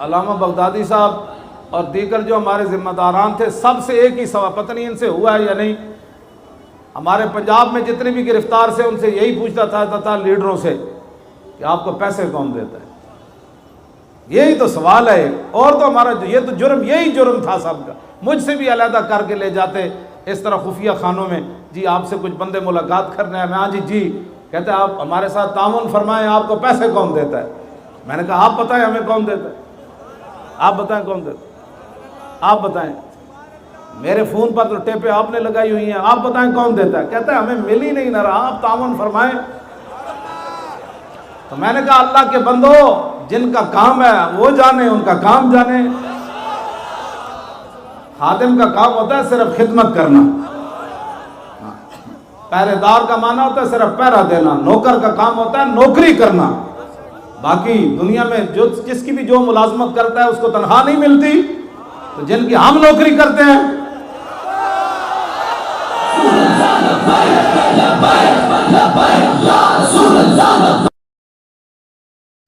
علامہ بغدادی صاحب اور دیگر جو ہمارے ذمہ داران تھے، سب سے ایک ہی سوال، پتہ نہیں ان سے ہوا ہے یا نہیں، ہمارے پنجاب میں جتنے بھی گرفتار سے ان سے یہی پوچھتا تھا لیڈروں سے کہ آپ کو پیسے کون دیتا ہے؟ یہی تو سوال ہے، اور تو ہمارا یہ تو جرم، یہی جرم تھا سب کا۔ مجھ سے بھی علیحدہ کر کے لے جاتے اس طرح خفیہ خانوں میں، جی آپ سے کچھ بندے ملاقات کرنے ہیں، میں ہاں جی کہتے ہیں آپ ہمارے ساتھ تعاون فرمائیں، آپ کو پیسے کون دیتا ہے؟ میں نے کہا آپ بتائیں ہمیں کون دیتا ہے، آپ بتائیں کون دیتا ہے، آپ بتائیں، میرے فون پر تو ٹیپیں آپ نے لگائی ہوئی ہیں، آپ بتائیں کون دیتا ہے؟ کہتا ہے ہمیں مل ہی نہیں نہ رہا، آپ تعاون فرمائیں۔ تو میں نے کہا اللہ کے بندو، جن کا کام ہے وہ جانے، ان کا کام جانے۔ خادم کا کام ہوتا ہے صرف خدمت کرنا، پہرے دار کا معنی ہوتا ہے صرف پہرا دینا، نوکر کا کام ہوتا ہے نوکری کرنا۔ باقی دنیا میں جس کی بھی جو ملازمت کرتا ہے اس کو تنخواہ نہیں ملتی، تو جن کی ہم نوکری کرتے ہیں،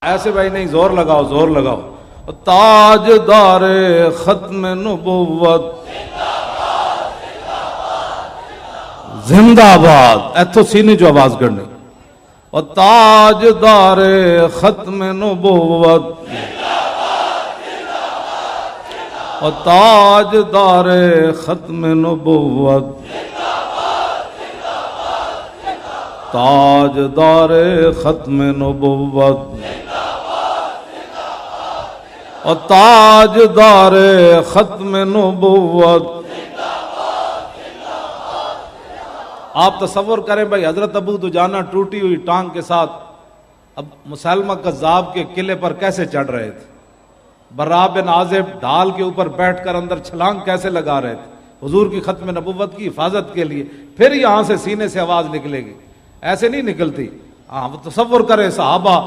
ایسے بھائی نہیں، زور لگاؤ زور لگاؤ۔ تاجدار ختم نبوت زندہ باد، ایتھو سینے جو آواز کرنی، اور تاجدار ختم نبوت، اور تاجدار ختم نبوت، تاجدار ختم نبوت، اور تاجدار ختم نبوت۔ آپ تصور کریں بھائی، حضرت ابو دجانہ ٹوٹی ہوئی ٹانگ کے ساتھ اب مسلمہ کذاب کے قلعے پر کیسے چڑھ رہے تھے، برا بن عازب ڈھال کے اوپر بیٹھ کر اندر چھلانگ کیسے لگا رہے تھے حضور کی ختم نبوت کی حفاظت کے لیے، پھر یہاں سے سینے سے آواز نکلے گی، ایسے نہیں نکلتی۔ تصور کریں صحابہ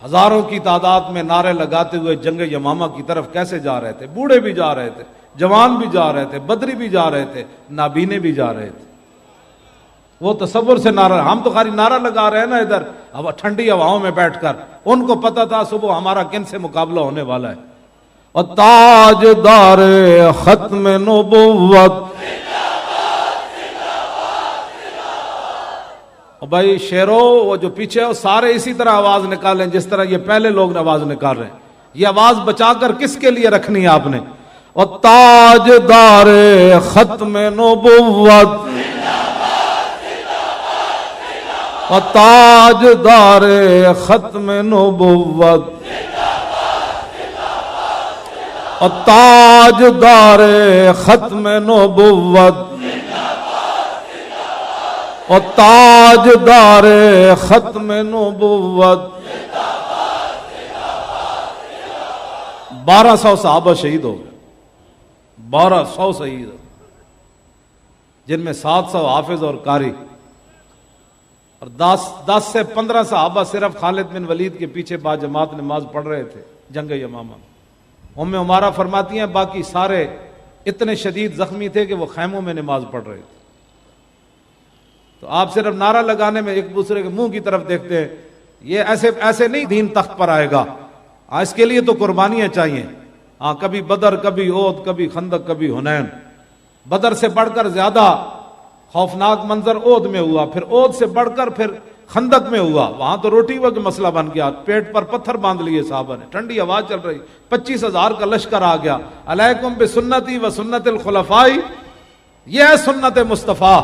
ہزاروں کی تعداد میں نعرے لگاتے ہوئے جنگ یمامہ کی طرف کیسے جا رہے تھے، بوڑھے بھی جا رہے تھے، جوان بھی جا رہے تھے، بدری بھی جا رہے تھے، نابینے بھی جا رہے تھے۔ وہ تصور سے نعرہ، ہم تو خالی نعرہ لگا رہے ہیں نا ادھر اب ٹھنڈی ہواؤں میں بیٹھ کر، ان کو پتا تھا صبح ہمارا کن سے مقابلہ ہونے والا ہے۔ اور تاجدار ختم نبوت، اور بھائی شیرو وہ جو پیچھے وہ سارے اسی طرح آواز نکالیں جس طرح یہ پہلے لوگ آواز نکال رہے ہیں۔ یہ آواز بچا کر کس کے لیے رکھنی ہے آپ نے؟ اور تاجدار ختم نبوت، اور تاجدار ختم نبوت، اور تاجدار ختم نبوت، اور تاجدار ختم نبوت۔ 1200 صحابہ شہید ہو گئے، 1200 شہید، جن میں 700 حافظ اور قاری، اور 10 سے 15 صحابہ صرف خالد بن ولید کے پیچھے با جماعت نماز پڑھ رہے تھے جنگ یمامہ۔ ام عمارہ فرماتی ہیں باقی سارے اتنے شدید زخمی تھے کہ وہ خیموں میں نماز پڑھ رہے تھے۔ تو آپ صرف نعرہ لگانے میں ایک دوسرے کے منہ کی طرف دیکھتے ہیں، یہ ایسے نہیں دین تخت پر آئے گا، اس کے لیے تو قربانیاں چاہیے۔ کبھی بدر، کبھی احد، کبھی خندق، کبھی حنین۔ بدر سے بڑھ کر زیادہ خوفناک منظر احد میں ہوا، پھر احد سے بڑھ کر پھر خندق میں ہوا، وہاں تو روٹی کا مسئلہ بن گیا، پیٹ پر پتھر باندھ لیے صحابہ نے، ٹھنڈی ہوا چل رہی، 25,000 کا لشکر آ گیا۔ علیکم بسنتی و سنت الخلفاء، یہ ہے سنت مصطفیٰ۔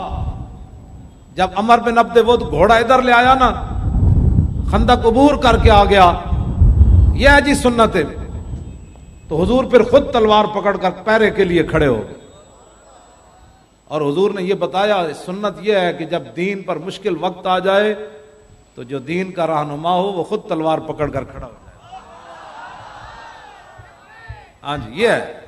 جب عمر بن عبد ود گھوڑا ادھر لے آیا نا، خندق عبور کر کے آ گیا، یہ ہے جی سنت، تو حضور پھر خود تلوار پکڑ کر پہرے کے لیے کھڑے ہو گئے۔ اور حضور نے یہ بتایا سنت یہ ہے کہ جب دین پر مشکل وقت آ جائے تو جو دین کا رہنما ہو وہ خود تلوار پکڑ کر کھڑا ہو جائے۔ ہاں جی یہ ہے۔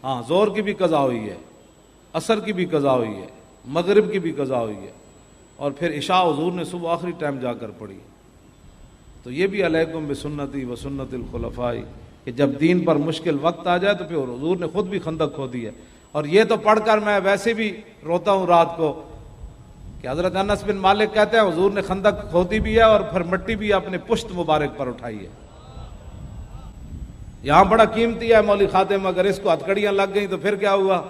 ہاں زور کی بھی قضا ہوئی ہے، عصر کی بھی قضا ہوئی ہے، مغرب کی بھی قضا ہوئی ہے، اور پھر عشاء حضور نے صبح آخری ٹائم جا کر پڑھی۔ تو یہ بھی علیکم بسنتی و سنت الخلفاء کہ جب دین پر مشکل وقت آ جائے تو پھر حضور نے خود بھی خندق کھودی ہے. اور یہ تو پڑھ کر میں ویسے بھی روتا ہوں رات کو کہ حضرت انس بن مالک کہتے ہیں حضور نے خندق کھودی بھی ہے اور پھر مٹی بھی اپنے پشت مبارک پر اٹھائی ہے. یہاں بڑا قیمتی ہے مولوی خاتم، اگر اس کو ہتکڑیاں لگ گئیں تو پھر کیا ہوا؟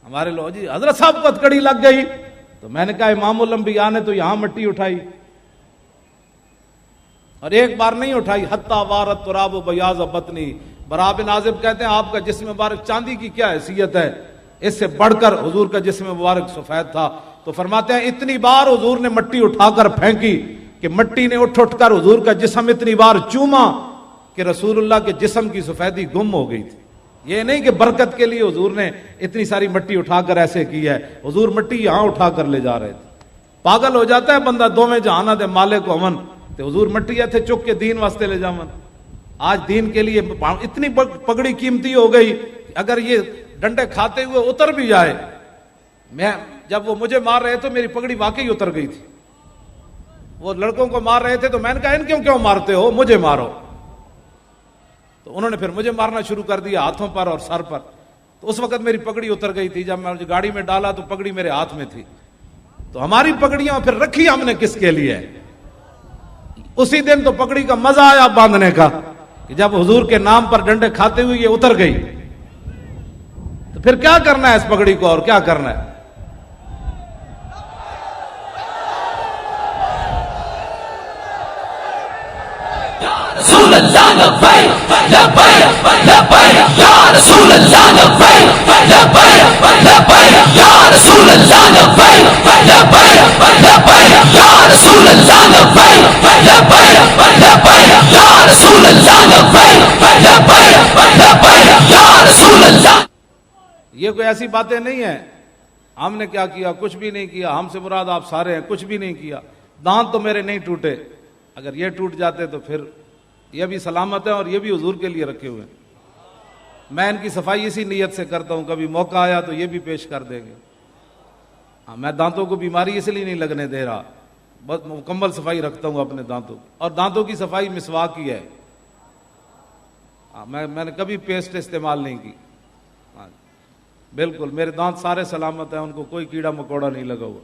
ہمارے لوگ جی حضرت صاحب کو ہتکڑی لگ گئی، تو میں نے کہا امام الانبیاء نے تو یہاں مٹی اٹھائی اور ایک بار نہیں اٹھائی. حتی وارت تراب و بیاض بطنی. برا بن عازب کہتے ہیں آپ کا جسم مبارک چاندی کی کیا حیثیت ہے، اس سے بڑھ کر حضور کا جسم مبارک سفید تھا. تو فرماتے ہیں اتنی بار حضور نے مٹی اٹھا کر پھینکی کہ مٹی نے اٹھ کر حضور کا جسم اتنی بار چوما کہ رسول اللہ کے جسم کی سفیدی گم ہو گئی تھی. یہ نہیں کہ برکت کے لیے حضور نے اتنی ساری مٹی اٹھا کر ایسے کی ہے، حضور مٹی یہاں اٹھا کر لے جا رہے تھے. پاگل ہو جاتا ہے بندہ دو میں جہانا دے مالک کو امن، تو حضور مٹی تھے چک کے دین واسطے لے جامن. آج دین کے لیے اتنی پگڑی قیمتی ہو گئی، اگر یہ ڈنڈے کھاتے ہوئے اتر بھی جائے. میں جب وہ مجھے مار رہے تو میری پگڑی واقعی اتر گئی تھی. وہ لڑکوں کو مار رہے تھے تو میں نے کہا ان کیوں مارتے ہو، مجھے مارو. تو انہوں نے پھر مجھے مارنا شروع کر دیا ہاتھوں پر اور سر پر. تو اس وقت میری پگڑی اتر گئی تھی. جب میں گاڑی میں ڈالا تو پگڑی میرے ہاتھ میں تھی. تو ہماری پگڑیاں پھر رکھی ہم نے کس کے لیے؟ اسی دن تو پگڑی کا مزہ آیا باندھنے کا کہ جب حضور کے نام پر ڈنڈے کھاتے ہوئے یہ اتر گئی تو پھر کیا کرنا ہے اس پگڑی کو، اور کیا کرنا ہے؟ رسول اللہ لبیک لبیک لبیک یا رسول اللہ لبیک لبیک لبیک یا رسول اللہ لبیک لبیک لبیک یا رسول اللہ لبیک لبیک لبیک یا رسول اللہ لبیک لبیک لبیک یا رسول اللہ. یہ کوئی ایسی باتیں نہیں ہیں ہم نے کیا کیا، کچھ بھی نہیں کیا، ہم سے مراد آپ سارے ہیں، کچھ بھی نہیں کیا. دانت تو میرے نہیں ٹوٹے، اگر یہ ٹوٹ جاتے تو پھر یہ بھی سلامت ہے اور یہ بھی حضور کے لیے رکھے ہوئے ہیں. میں ان کی صفائی اسی نیت سے کرتا ہوں، کبھی موقع آیا تو یہ بھی پیش کر دیں گے. ہاں میں دانتوں کو بیماری اس لیے نہیں لگنے دے رہا، بہت مکمل صفائی رکھتا ہوں اپنے دانتوں کی. اور دانتوں کی صفائی مسواک کی ہے. میں نے کبھی پیسٹ استعمال نہیں کی. بالکل میرے دانت سارے سلامت ہیں، ان کو کوئی کیڑا مکوڑا نہیں لگا ہوا.